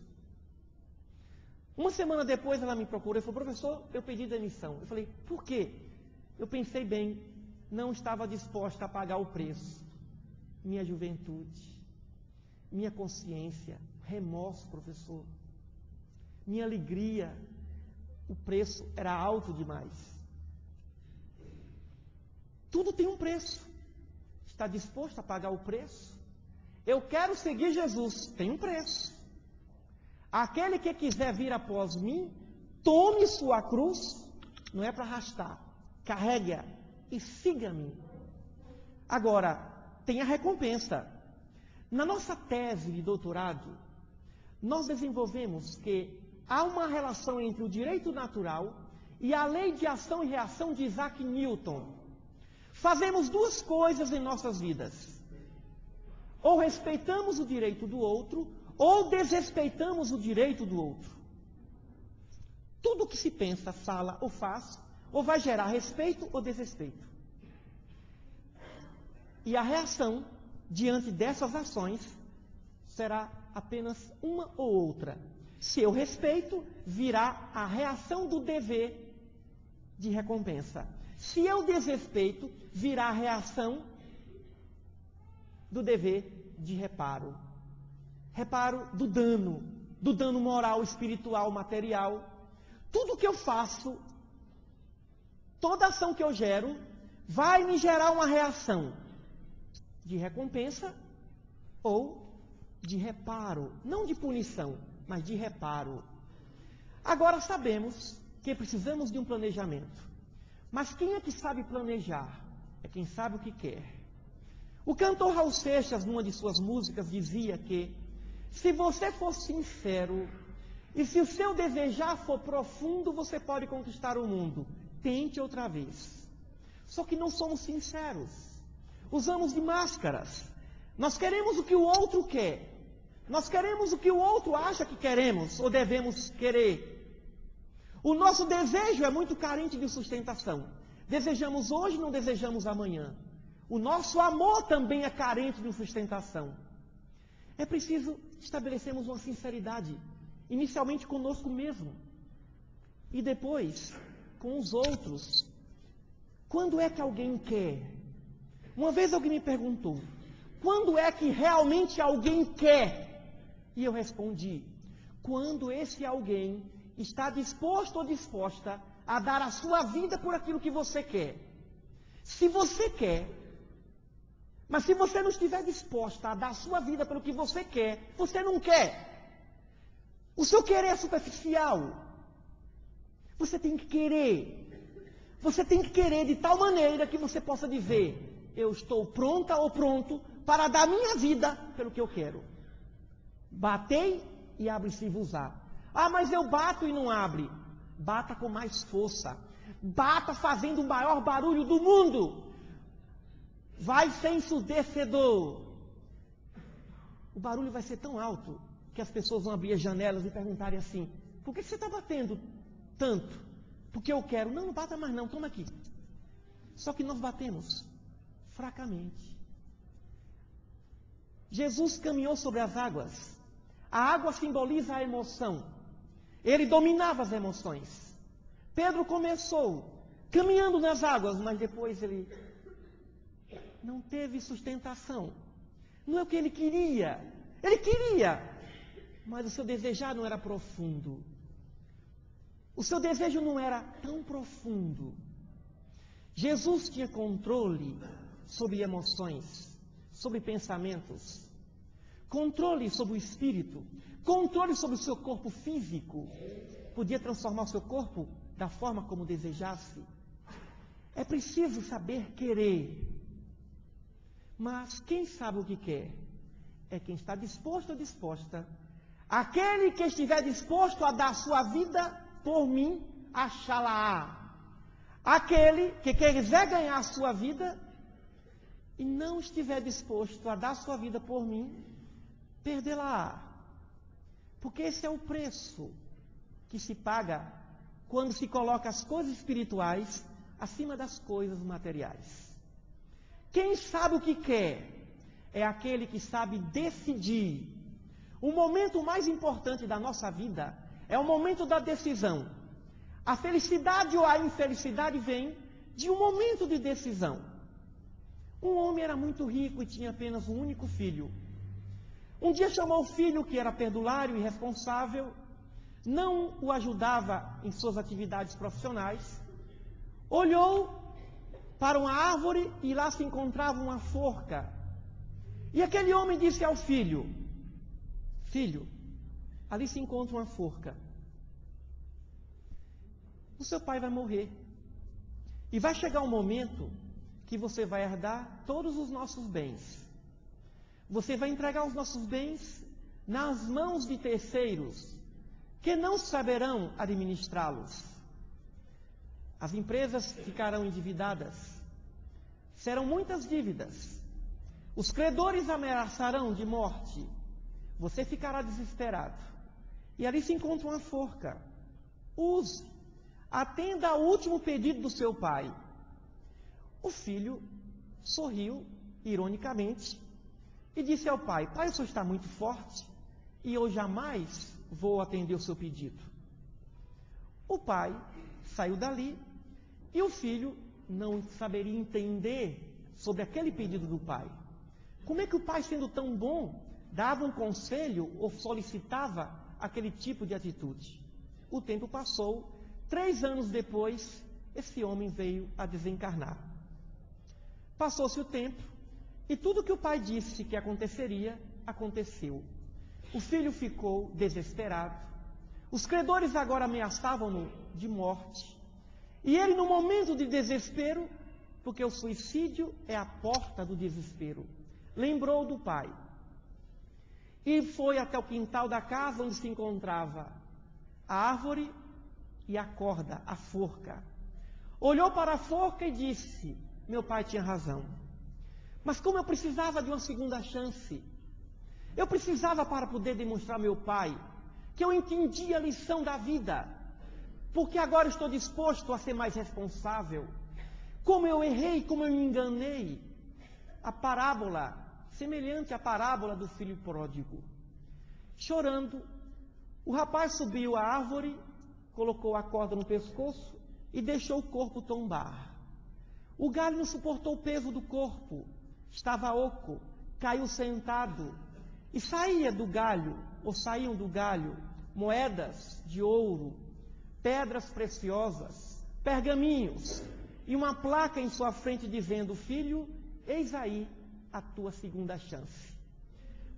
Uma semana depois ela me procurou e falou, professor, eu pedi demissão. Eu falei, por quê? Eu pensei bem, não estava disposta a pagar o preço. Minha juventude, minha consciência, remorso, professor. Minha alegria, o preço era alto demais. Tudo tem um preço. Está disposto a pagar o preço? Eu quero seguir Jesus, tem um preço. Aquele que quiser vir após mim, tome sua cruz, não é para arrastar, carregue-a e siga-me. Agora, tem a recompensa. Na nossa tese de doutorado, nós desenvolvemos que há uma relação entre o direito natural e a lei de ação e reação de Isaac Newton. Fazemos 2 coisas em nossas vidas. Ou respeitamos o direito do outro, ou desrespeitamos o direito do outro. Tudo que se pensa, fala ou faz, ou vai gerar respeito ou desrespeito. E a reação diante dessas ações será apenas uma ou outra. Se eu respeito, virá a reação do dever de recompensa. Se eu desrespeito, virá a reação do dever de reparo. Reparo do dano moral, espiritual, material. Tudo que eu faço, toda ação que eu gero, vai me gerar uma reação de recompensa ou de reparo. Não de punição, mas de reparo. Agora sabemos que precisamos de um planejamento. Mas quem é que sabe planejar? É quem sabe o que quer. O cantor Raul Seixas, numa de suas músicas, dizia que se você for sincero e se o seu desejar for profundo, você pode conquistar o mundo. Tente outra vez. Só que não somos sinceros. Usamos de máscaras. Nós queremos o que o outro quer. Nós queremos o que o outro acha que queremos ou devemos querer. O nosso desejo é muito carente de sustentação. Desejamos hoje, não desejamos amanhã. O nosso amor também é carente de sustentação. É preciso estabelecermos uma sinceridade, inicialmente conosco mesmo, e depois com os outros. Quando é que alguém quer? Uma vez alguém me perguntou, quando é que realmente alguém quer? E eu respondi, quando esse alguém está disposto ou disposta a dar a sua vida por aquilo que você quer. Se você quer, Mas se você não estiver disposta a dar a sua vida pelo que você quer, você não quer. O seu querer é superficial. Você tem que querer. Você tem que querer de tal maneira que você possa dizer: eu estou pronta ou pronto para dar minha vida pelo que eu quero. Batei e abre-se-vos-á. Ah, mas eu bato e não abre. Bata com mais força. Bata fazendo o maior barulho do mundo. Vai ser ensurdecedor. O barulho vai ser tão alto que as pessoas vão abrir as janelas e perguntarem assim: por que você está batendo tanto? Porque eu quero. Não, não bata mais não, toma aqui. Só que nós batemos fracamente. Jesus caminhou sobre as águas. A água simboliza a emoção. Ele dominava as emoções. Pedro começou caminhando nas águas, mas depois ele não teve sustentação. Não é o que ele queria. Ele queria, mas o seu desejar não era profundo. O seu desejo não era tão profundo. Jesus tinha controle sobre emoções, sobre pensamentos, controle sobre o espírito, controle sobre o seu corpo físico. Podia transformar o seu corpo da forma como desejasse. É preciso saber querer. Mas quem sabe o que quer? É quem está disposto ou disposta. Aquele que estiver disposto a dar sua vida por mim, achá-la-á. Aquele que quiser ganhar a sua vida e não estiver disposto a dar sua vida por mim, perdê-la-á. Porque esse é o preço que se paga quando se coloca as coisas espirituais acima das coisas materiais. Quem sabe o que quer é aquele que sabe decidir. O momento mais importante da nossa vida é o momento da decisão. A felicidade ou a infelicidade vem de um momento de decisão. Um homem era muito rico e tinha apenas um único filho. Um dia chamou o filho, que era perdulário e irresponsável, não o ajudava em suas atividades profissionais, olhou para uma árvore e lá se encontrava uma forca. E aquele homem disse ao filho: filho, ali se encontra uma forca. O seu pai vai morrer. E vai chegar um momento que você vai herdar todos os nossos bens. Você vai entregar os nossos bens nas mãos de terceiros que não saberão administrá-los. As empresas ficarão endividadas. Serão muitas dívidas. Os credores ameaçarão de morte. Você ficará desesperado. E ali se encontra uma forca. Use. Atenda ao último pedido do seu pai. O filho sorriu, ironicamente, e disse ao pai: pai, o senhor está muito forte e eu jamais vou atender o seu pedido. O pai saiu dali e o filho não saberia entender sobre aquele pedido do pai. Como é que o pai, sendo tão bom, dava um conselho ou solicitava aquele tipo de atitude? O tempo passou. 3 anos depois, esse homem veio a desencarnar. Passou-se o tempo e tudo que o pai disse que aconteceria, aconteceu. O filho ficou desesperado. Os credores agora ameaçavam-no de morte. E ele, no momento de desespero, porque o suicídio é a porta do desespero, lembrou do pai. E foi até o quintal da casa onde se encontrava a árvore e a corda, a forca. Olhou para a forca e disse: meu pai tinha razão. Mas como eu precisava de uma segunda chance, eu precisava para poder demonstrar ao meu pai que eu entendi a lição da vida, porque agora estou disposto a ser mais responsável. Como eu errei, como eu me enganei. A parábola, semelhante à parábola do filho pródigo. Chorando, o rapaz subiu a árvore, colocou a corda no pescoço e deixou o corpo tombar. O galho não suportou o peso do corpo, estava oco, caiu sentado, e saíam do galho moedas de ouro, pedras preciosas, pergaminhos, e uma placa em sua frente dizendo: filho, eis aí a tua segunda chance.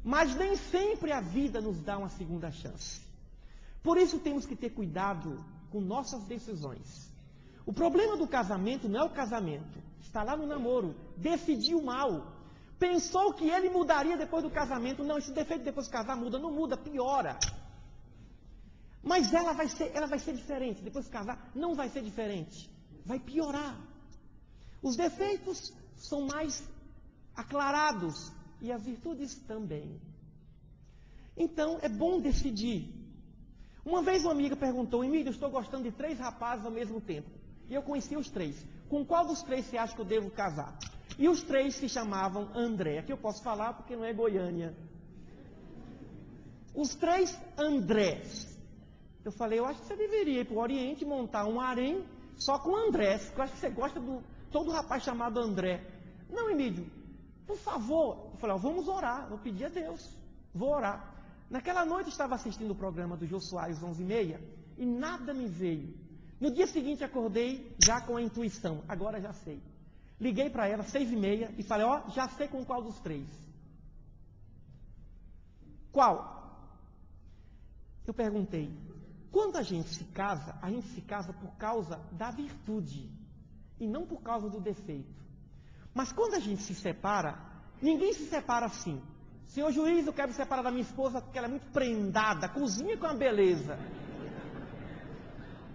Mas nem sempre a vida nos dá uma segunda chance. Por isso temos que ter cuidado com nossas decisões. O problema do casamento não é o casamento. Está lá no namoro. Decidiu mal. Pensou que ele mudaria depois do casamento. Não, esse defeito depois de casar muda. Não muda, piora. Mas ela vai ser diferente. Depois de casar, não vai ser diferente. Vai piorar. Os defeitos são mais aclarados. E as virtudes também. Então, é bom decidir. Uma vez uma amiga perguntou: Emílio, eu estou gostando de 3 rapazes ao mesmo tempo. E eu conheci os 3. Com qual dos 3 você acha que eu devo casar? E os 3 se chamavam André. Aqui eu posso falar porque não é Goiânia. Os 3 Andrés. Eu falei: eu acho que você deveria ir para o Oriente e montar um harém só com Andrés. Porque eu acho que você gosta de todo rapaz chamado André. Não, Emílio, por favor. Eu falei: vamos orar. Vou pedir a Deus. Vou orar. Naquela noite eu estava assistindo o programa do Jô Soares, 11h30, e nada me veio. No dia seguinte acordei já com a intuição. Agora já sei. Liguei para ela, 6h30, e falei: já sei com qual dos 3. Qual? Eu perguntei: quando a gente se casa por causa da virtude, e não por causa do defeito. Mas quando a gente se separa, ninguém se separa assim. Senhor juiz, eu quero me separar da minha esposa porque ela é muito prendada, cozinha com a beleza.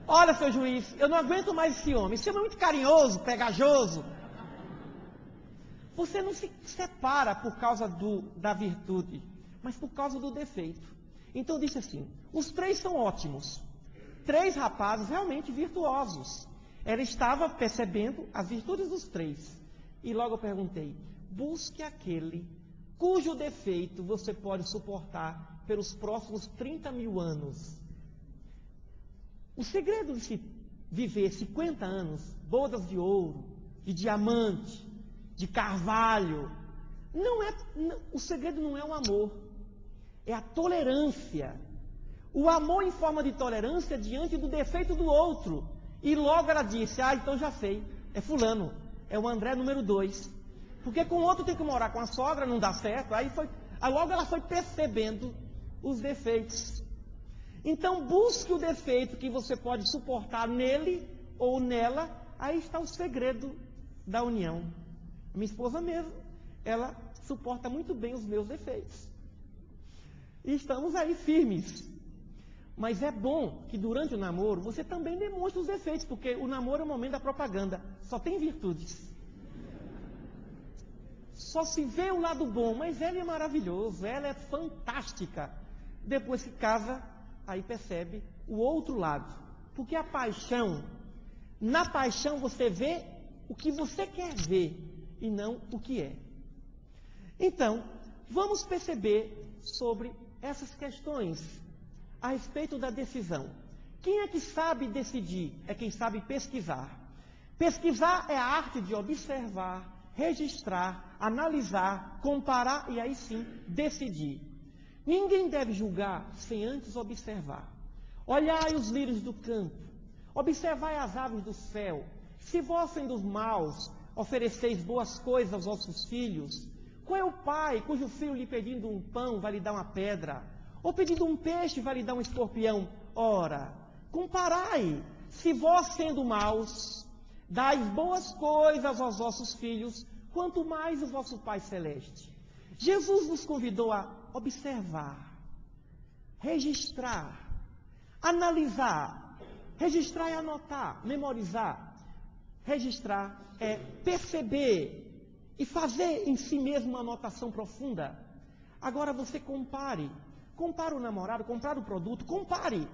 Olha, senhor juiz, eu não aguento mais esse homem. Esse homem é muito carinhoso, pegajoso. Você não se separa por causa da virtude, mas por causa do defeito. Então disse assim: os 3 são ótimos. 3 rapazes realmente virtuosos. Ela estava percebendo as virtudes dos 3. E logo eu perguntei: busque aquele cujo defeito você pode suportar pelos próximos 30.000 anos. O segredo de se viver 50 anos, bodas de ouro, de diamante, de carvalho, o segredo não é o amor, é a tolerância. O amor em forma de tolerância diante do defeito do outro. E logo ela disse: então já sei, é fulano, é o André número 2. Porque com o outro tem que morar com a sogra, não dá certo. Aí logo ela foi percebendo os defeitos. Então busque o defeito que você pode suportar nele ou nela. Aí está o segredo da união. Minha esposa mesmo, ela suporta muito bem os meus defeitos. E estamos aí firmes. Mas é bom que durante o namoro você também demonstre os defeitos, porque o namoro é o momento da propaganda. Só tem virtudes. Só se vê o lado bom, mas ela é maravilhosa, ela é fantástica. Depois que casa, aí percebe o outro lado. Porque a paixão, na paixão você vê o que você quer ver e não o que é. Então, vamos perceber sobre essas questões a respeito da decisão. Quem é que sabe decidir? É quem sabe pesquisar. Pesquisar é a arte de observar, registrar, analisar, comparar e aí sim decidir. Ninguém deve julgar sem antes observar. Olhai os lírios do campo, observai as aves do céu. Se vós, sendo maus, ofereceis boas coisas aos vossos filhos, qual é o pai cujo filho lhe pedindo um pão vai lhe dar uma pedra? Ou pedindo um peixe vai lhe dar um escorpião? Ora, comparai, se vós, sendo maus, dais boas coisas aos vossos filhos, quanto mais o vosso Pai Celeste. Jesus nos convidou a observar, registrar, analisar. Registrar é anotar, memorizar. Registrar é perceber e fazer em si mesmo uma anotação profunda. Agora você compare. Compare o namorado, compare o produto, compare.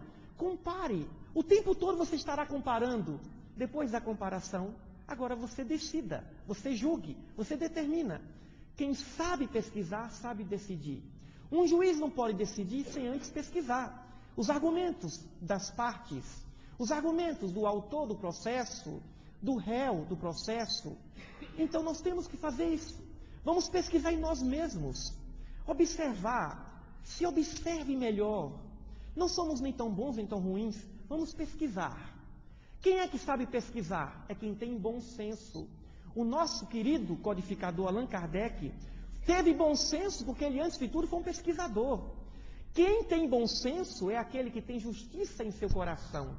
O tempo todo você estará comparando. Depois da comparação, agora você decida, você julgue, você determina. Quem sabe pesquisar, sabe decidir. Um juiz não pode decidir sem antes pesquisar os argumentos das partes, os argumentos do autor do processo, do réu do processo. Então nós temos que fazer isso. Vamos pesquisar em nós mesmos, observar. Se observe melhor. Não somos nem tão bons nem tão ruins. Vamos pesquisar. Quem é que sabe pesquisar? É quem tem bom senso. O nosso querido codificador Allan Kardec teve bom senso porque ele, antes de tudo, foi um pesquisador. Quem tem bom senso é aquele que tem justiça em seu coração.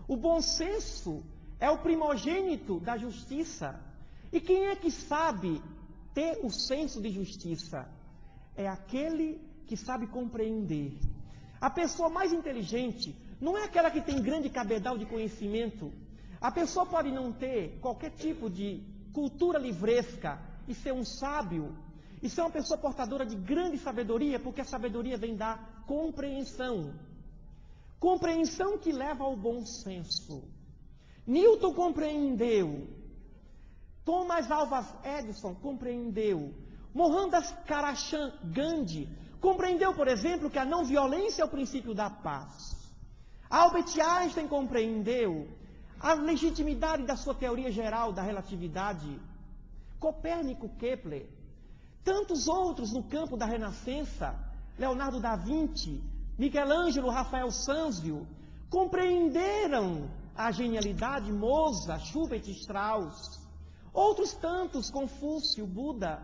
O bom senso é o primogênito da justiça. E quem é que sabe ter o senso de justiça? É aquele que sabe compreender. A pessoa mais inteligente não é aquela que tem grande cabedal de conhecimento. A pessoa pode não ter qualquer tipo de cultura livresca e ser um sábio, e ser uma pessoa portadora de grande sabedoria, porque a sabedoria vem da compreensão. Compreensão que leva ao bom senso. Newton compreendeu. Thomas Alva Edison compreendeu. Mohandas Karachand Gandhi compreendeu, por exemplo, que a não violência é o princípio da paz. Albert Einstein compreendeu a legitimidade da sua teoria geral da relatividade. Copérnico, Kepler, tantos outros no campo da Renascença, Leonardo da Vinci, Michelangelo, Rafael Sanzio, compreenderam a genialidade, Mozart, Schubert, Strauss. Outros tantos, Confúcio, Buda,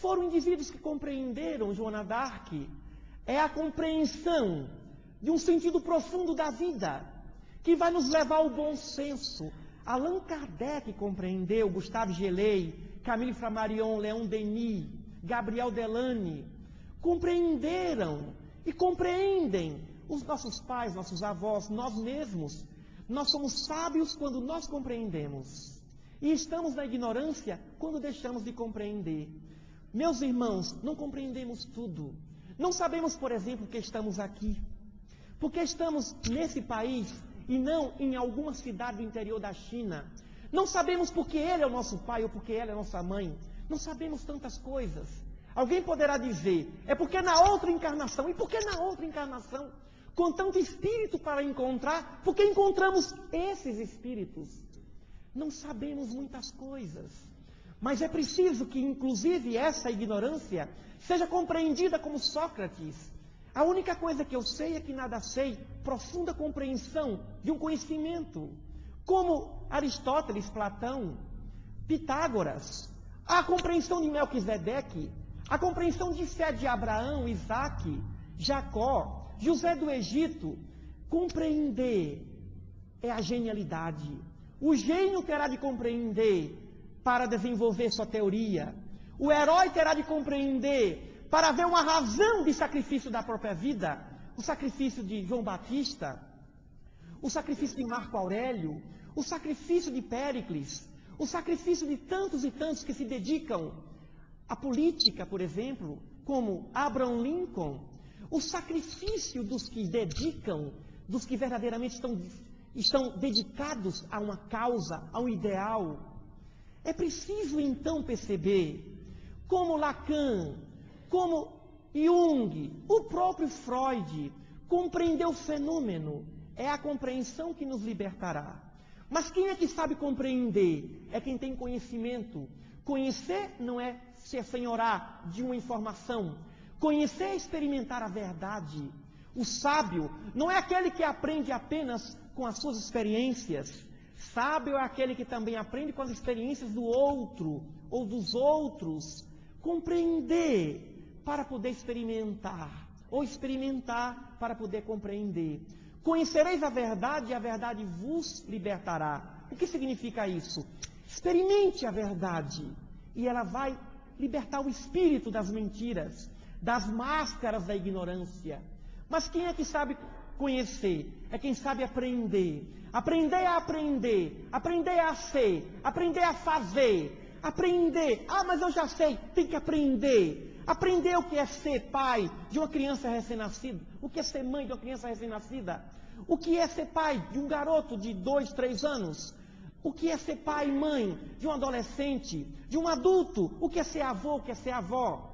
foram indivíduos que compreenderam Joana d'Arc. É a compreensão de um sentido profundo da vida, que vai nos levar ao bom senso. Allan Kardec compreendeu, Gustave Gelei, Camille Flammarion, Leon Denis, Gabriel Delany, compreenderam e compreendem os nossos pais, nossos avós, nós mesmos. Nós somos sábios quando nós compreendemos. E estamos na ignorância quando deixamos de compreender. Meus irmãos, não compreendemos tudo. Não sabemos, por exemplo, que estamos aqui. Porque estamos nesse país e não em alguma cidade do interior da China. Não sabemos porque ele é o nosso pai ou porque ela é a nossa mãe. Não sabemos tantas coisas. Alguém poderá dizer, é porque na outra encarnação. E por que na outra encarnação? Com tanto espírito para encontrar, porque encontramos esses espíritos. Não sabemos muitas coisas. Mas é preciso que, inclusive, essa ignorância seja compreendida como Sócrates. A única coisa que eu sei é que nada sei, profunda compreensão de um conhecimento. Como Aristóteles, Platão, Pitágoras, a compreensão de Melquisedeque, a compreensão de fé de Abraão, Isaac, Jacó, José do Egito. Compreender é a genialidade. O gênio terá de compreender para desenvolver sua teoria. O herói terá de compreender para ver uma razão de sacrifício da própria vida. O sacrifício de João Batista, o sacrifício de Marco Aurélio, o sacrifício de Péricles, o sacrifício de tantos e tantos que se dedicam à política, por exemplo, como Abraham Lincoln, o sacrifício dos que dedicam, dos que verdadeiramente estão dedicados a uma causa, a um ideal. É preciso então perceber como Lacan, como Jung, o próprio Freud, compreendeu o fenômeno. É a compreensão que nos libertará. Mas quem é que sabe compreender? É quem tem conhecimento. Conhecer não é se assenhorar de uma informação. Conhecer é experimentar a verdade. O sábio não é aquele que aprende apenas com as suas experiências. Sábio é aquele que também aprende com as experiências do outro ou dos outros. Compreender para poder experimentar, ou experimentar para poder compreender. Conhecereis a verdade e a verdade vos libertará. O que significa isso? Experimente a verdade e ela vai libertar o espírito das mentiras, das máscaras da ignorância. Mas quem é que sabe conhecer? É quem sabe aprender. Aprender a aprender, aprender a ser, aprender a fazer, aprender. Ah, mas eu já sei, tem que aprender. Aprender o que é ser pai de uma criança recém-nascida, o que é ser mãe de uma criança recém-nascida, o que é ser pai de um garoto de 2, 3 anos, o que é ser pai e mãe de um adolescente, de um adulto, o que é ser avô, o que é ser avó.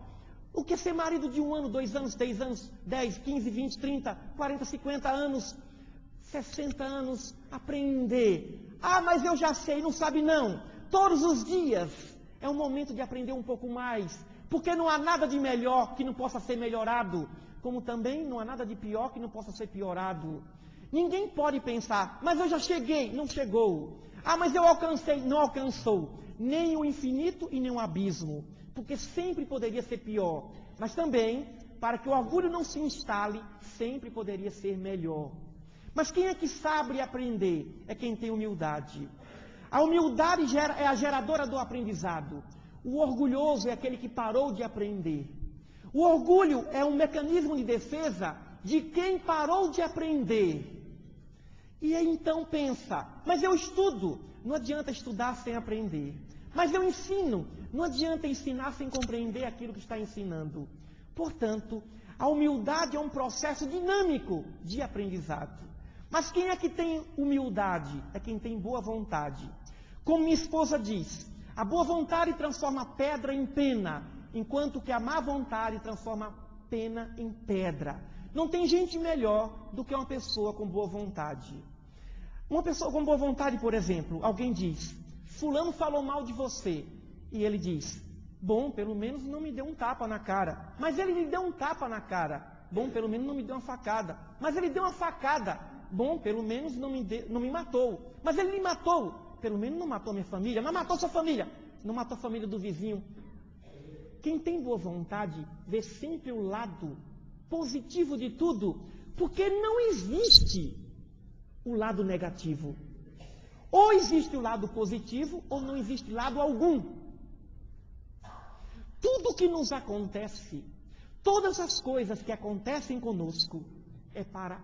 O que é ser marido de 1 ano, 2 anos, 3 anos, 10, 15, 20, 30, 40, 50 anos, 60 anos, aprender. Ah, mas eu já sei, não sabe não. Todos os dias é um momento de aprender um pouco mais, porque não há nada de melhor que não possa ser melhorado, como também não há nada de pior que não possa ser piorado. Ninguém pode pensar, mas eu já cheguei, não chegou. Ah, mas eu alcancei, não alcançou. nem o infinito e nem o abismo, porque sempre poderia ser pior, mas também, para que o orgulho não se instale, sempre poderia ser melhor. Mas quem é que sabe aprender? É quem tem humildade. A humildade é a geradora do aprendizado. O orgulhoso é aquele que parou de aprender. O orgulho é um mecanismo de defesa de quem parou de aprender. E aí então pensa, mas eu estudo, não adianta estudar sem aprender. Mas eu ensino, não adianta ensinar sem compreender aquilo que está ensinando. Portanto, a humildade é um processo dinâmico de aprendizado. Mas quem é que tem humildade? É quem tem boa vontade. Como minha esposa diz, a boa vontade transforma pedra em pena, enquanto que a má vontade transforma pena em pedra. Não tem gente melhor do que uma pessoa com boa vontade. Uma pessoa com boa vontade, por exemplo, alguém diz, fulano falou mal de você. E ele diz, bom, pelo menos não me deu um tapa na cara. Mas ele lhe deu um tapa na cara. Bom, pelo menos não me deu uma facada. Mas ele deu uma facada. Bom, pelo menos não me matou. Mas ele me matou. Pelo menos não matou minha família. Mas matou sua família. Não matou a família do vizinho. Quem tem boa vontade vê sempre o lado positivo de tudo. Porque não existe o lado negativo. Ou existe o lado positivo, ou não existe lado algum. Tudo que nos acontece, todas as coisas que acontecem conosco, é para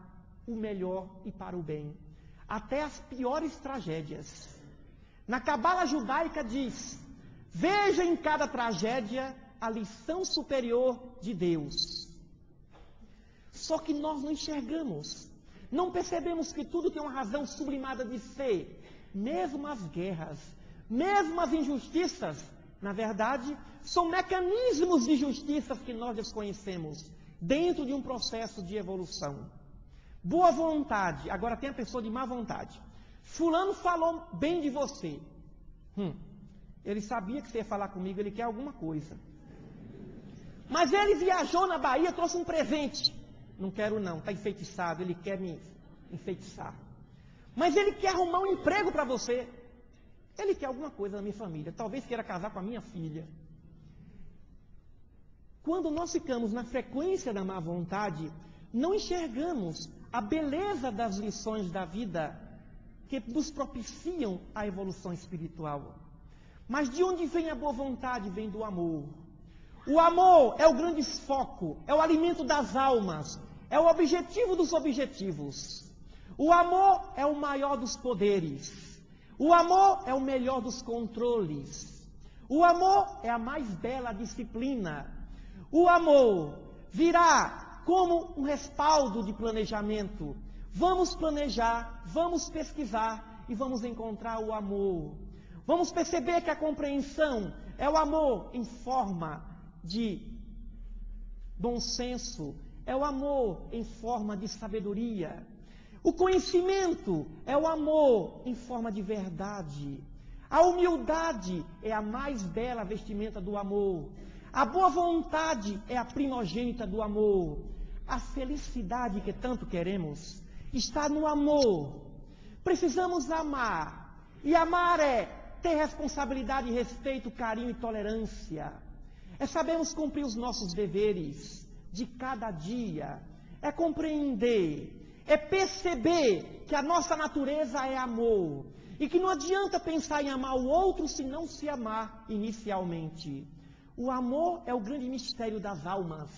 o melhor e para o bem. Até as piores tragédias. Na Cabala judaica diz, veja em cada tragédia a lição superior de Deus. Só que nós não enxergamos. Não percebemos que tudo tem uma razão sublimada de ser. Mesmo as guerras, mesmo as injustiças, na verdade, são mecanismos de justiças que nós desconhecemos, dentro de um processo de evolução. Boa vontade, agora tem a pessoa de má vontade. Fulano falou bem de você. Ele sabia que você ia falar comigo, ele quer alguma coisa. Mas ele viajou na Bahia, trouxe um presente. Não quero não, está enfeitiçado, ele quer me enfeitiçar. Mas ele quer arrumar um emprego para você. Ele quer alguma coisa na minha família, talvez queira casar com a minha filha. Quando nós ficamos na frequência da má vontade, não enxergamos a beleza das lições da vida que nos propiciam a evolução espiritual. Mas de onde vem a boa vontade? Vem do amor. O amor é o grande foco, é o alimento das almas, é o objetivo dos objetivos. O amor é o maior dos poderes. O amor é o melhor dos controles. O amor é a mais bela disciplina. O amor virá como um respaldo de planejamento. Vamos planejar, vamos pesquisar e vamos encontrar o amor. Vamos perceber que a compreensão é o amor em forma de bom senso, é o amor em forma de sabedoria. O conhecimento é o amor em forma de verdade. A humildade é a mais bela vestimenta do amor. A boa vontade é a primogênita do amor. A felicidade que tanto queremos está no amor. Precisamos amar. E amar é ter responsabilidade, respeito, carinho e tolerância. É sabermos cumprir os nossos deveres de cada dia. É compreender. É perceber que a nossa natureza é amor. E que não adianta pensar em amar o outro se não se amar inicialmente. O amor é o grande mistério das almas.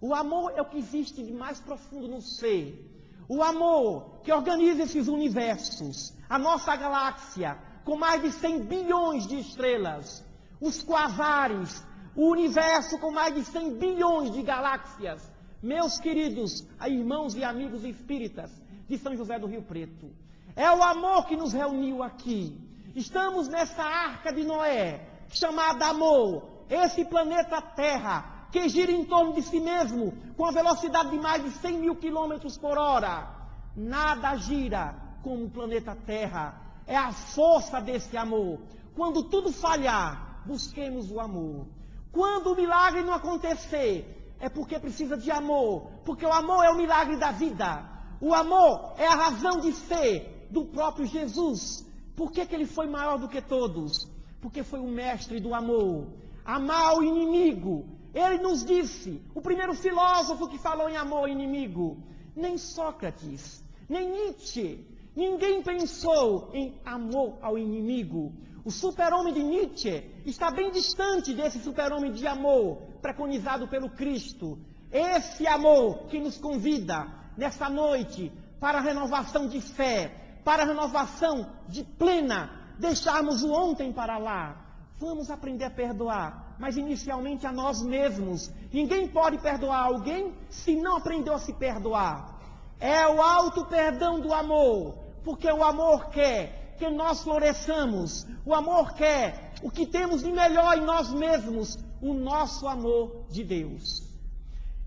O amor é o que existe de mais profundo no ser. O amor que organiza esses universos. A nossa galáxia, com mais de 100 bilhões de estrelas. Os quasares, o universo com mais de 100 bilhões de galáxias. Meus queridos irmãos e amigos espíritas de São José do Rio Preto. É o amor que nos reuniu aqui. Estamos nessa arca de Noé, chamada amor. Esse planeta Terra, que gira em torno de si mesmo, com a velocidade de mais de 100 mil quilômetros por hora. Nada gira como o planeta Terra. É a força desse amor. Quando tudo falhar, busquemos o amor. Quando o milagre não acontecer, é porque precisa de amor. Porque o amor é o milagre da vida. O amor é a razão de ser do próprio Jesus. Por que ele foi maior do que todos? porque foi o mestre do amor. Amar o inimigo. Ele nos disse, o primeiro filósofo que falou em amor ao inimigo. Nem Sócrates, nem Nietzsche, ninguém pensou em amor ao inimigo. O super-homem de Nietzsche está bem distante desse super-homem de amor preconizado pelo Cristo. Esse amor que nos convida nessa noite para a renovação de fé, para a renovação de plena, deixarmos o ontem para lá. Vamos aprender a perdoar, mas inicialmente a nós mesmos. Ninguém pode perdoar alguém se não aprendeu a se perdoar. É o alto perdão do amor, porque o amor quer que nós floresçamos. O amor quer o que temos de melhor em nós mesmos, o nosso amor de Deus.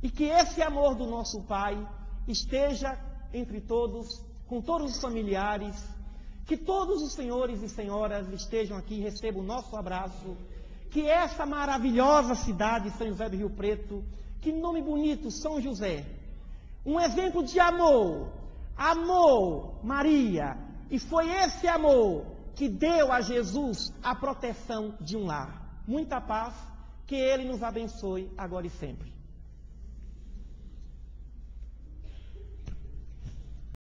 E que esse amor do nosso Pai esteja entre todos, com todos os familiares, que todos os senhores e senhoras estejam aqui e recebam o nosso abraço, que essa maravilhosa cidade, São José do Rio Preto, que nome bonito, São José, um exemplo de amor, amou Maria, e foi esse amor que deu a Jesus a proteção de um lar. Muita paz, que Ele nos abençoe agora e sempre.